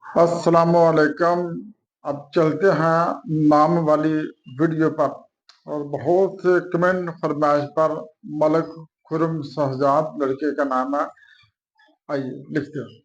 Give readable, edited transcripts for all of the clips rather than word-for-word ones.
अस्सलामुअलैकुम। अब चलते हैं नाम वाली वीडियो पर। और बहुत से कमेंट फरमाइश पर मलक खुरम शहजाद लड़के का नाम है। आइए लिखते हैं।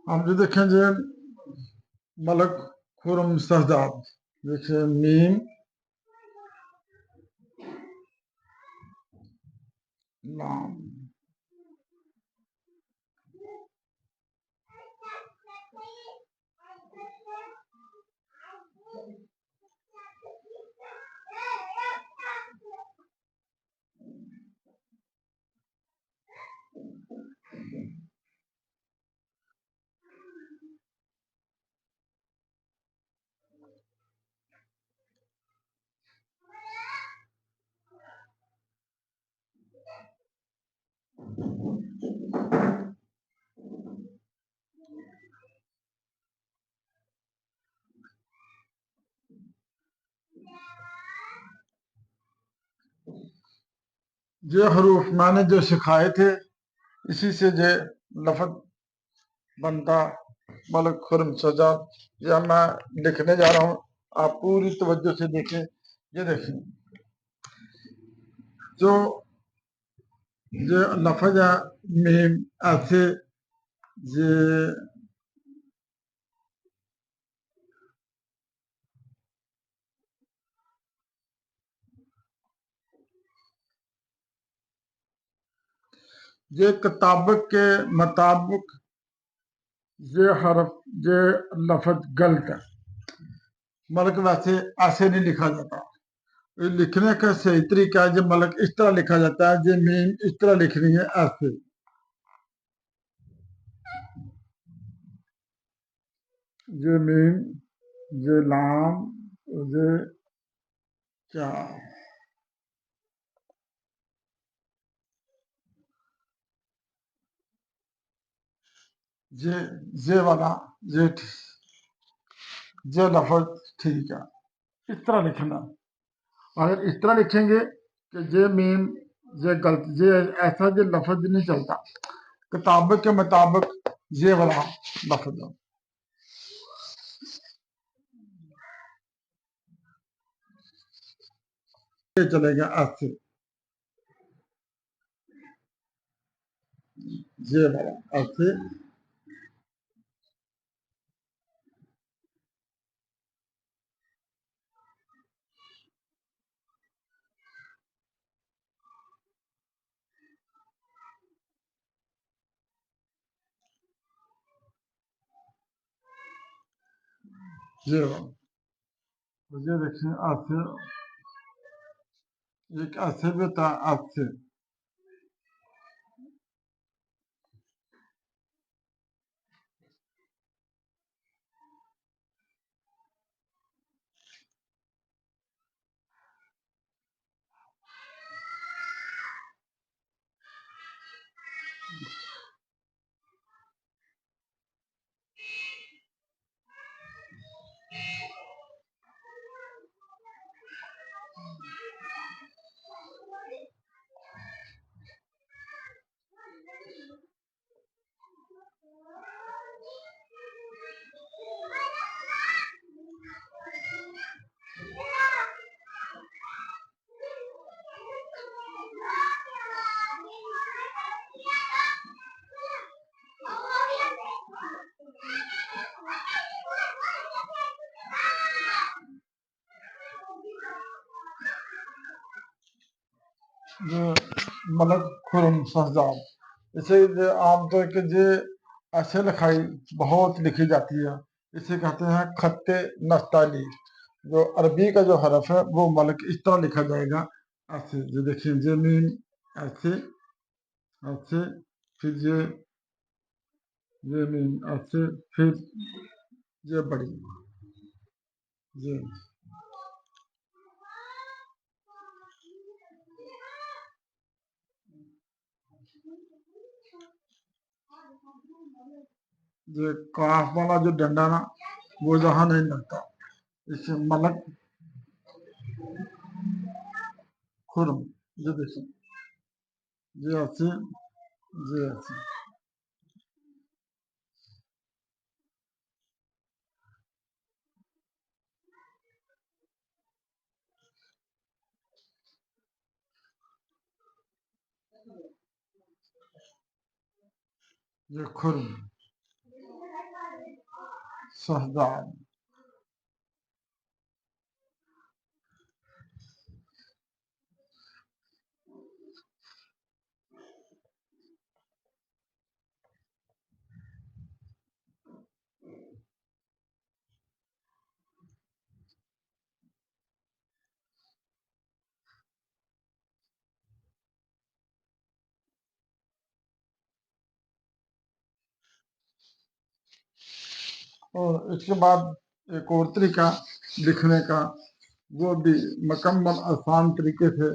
हम जो देखेंगे मलक खुरम शहजाद, देखिए मीम नाम। ये हरूफ मैंने जो सिखाए थे, इसी से ये लफ्ज बनता मलक खुरम शहजाद। या मैं लिखने जा रहा हूँ, आप पूरी तवज्जो से देखें। ये देखें, जो ये लफ्ज है मीम, ऐसे ये ये किताब के मुताबिक ये हरफ, ये लफ्ज गलत है। मलक वैसे ऐसे नहीं लिखा जाता। ये लिखने का सही तरीका है, जब मलक इस तरह लिखा जाता है, ये मीम इस तरह लिखनी है, ऐसे। ये मीम, ये लाम, ये क्या, ये वाला, ये ये लफ्ज ठीक है। इस तरह लिखना। अगर इस तरह लिखेंगे कि ये मीम, ये गलत, ये ऐसा ये लफ्ज नहीं चलता। किताब के मुताबिक ये वाला लफ्ज है। ये चलेगा ऐसे, ये वाला ऐसे। ये वाला, तो ये देखिए ऐसे, एक ऐसे भी था, ऐसे। जो मलक खुरम शहजाद, इसे जो आमतौर के जो ऐसे लिखाई बहुत लिखी जाती है, इसे कहते हैं खत्ते नस्ताली। जो अरबी का जो हरफ है वो मलक इस तरह लिखा जाएगा, ऐसे जो देखिए जमीन, ऐसे ऐसे, फिर ये मीन ऐसे, फिर ये बड़ी, ये ये काफ वाला जो डंडा ना, वो जहाँ नहीं लगता, इसे मलक खुरम, ये देखिए, ये ऐसे, ये ऐसे, ये खुरम शहजाद, और इसके बाद एक और तरीका लिखने का, वो भी मुकम्मल आसान तरीके से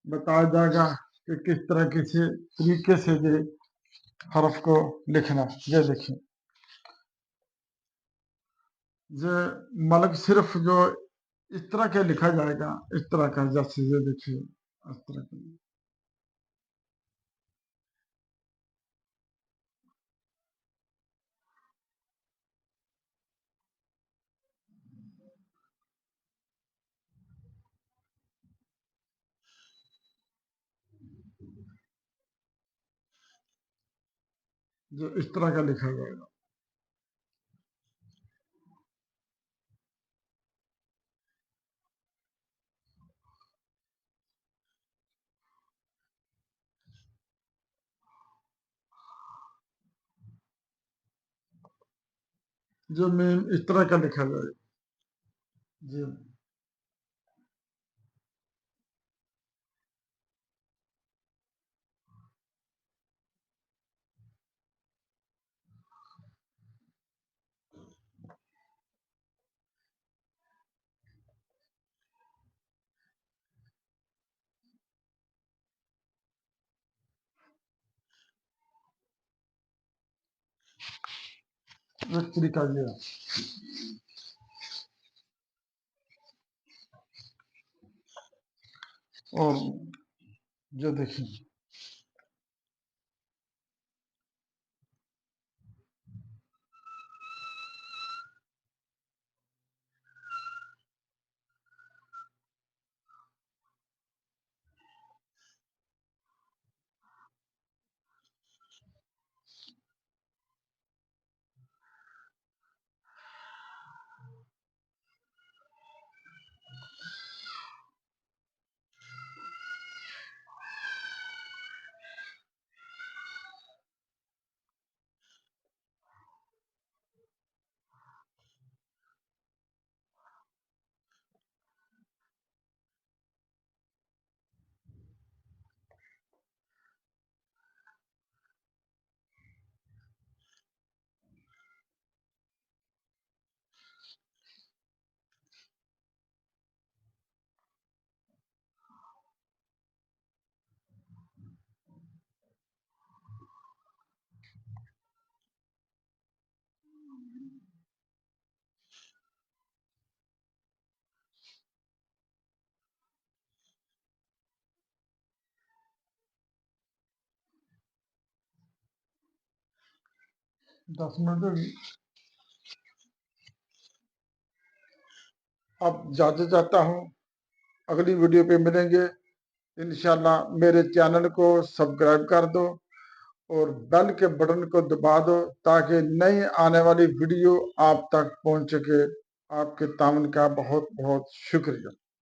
बताया जाएगा कि किस तरह किसी तरीके से ये हरफ को लिखना। ये देखिए, ये मलक सिर्फ जो इस तरह के लिखा जाएगा, इस तरह का, जैसे ये देखिए इस तरह का, जो इस तरह का लिखा जाएगा। जो मीम इस तरह का लिखा जाएगा। जी, एक तरीका ये है। और जो देखिए, दस मिनट होगी। अब जाते चाहता हूँ, अगली वीडियो पे मिलेंगे इंशाल्लाह। मेरे चैनल को सब्सक्राइब कर दो और बेल के बटन को दबा दो, ताकि नई आने वाली वीडियो आप तक पहुंच सके। आपके तामन का बहुत बहुत शुक्रिया।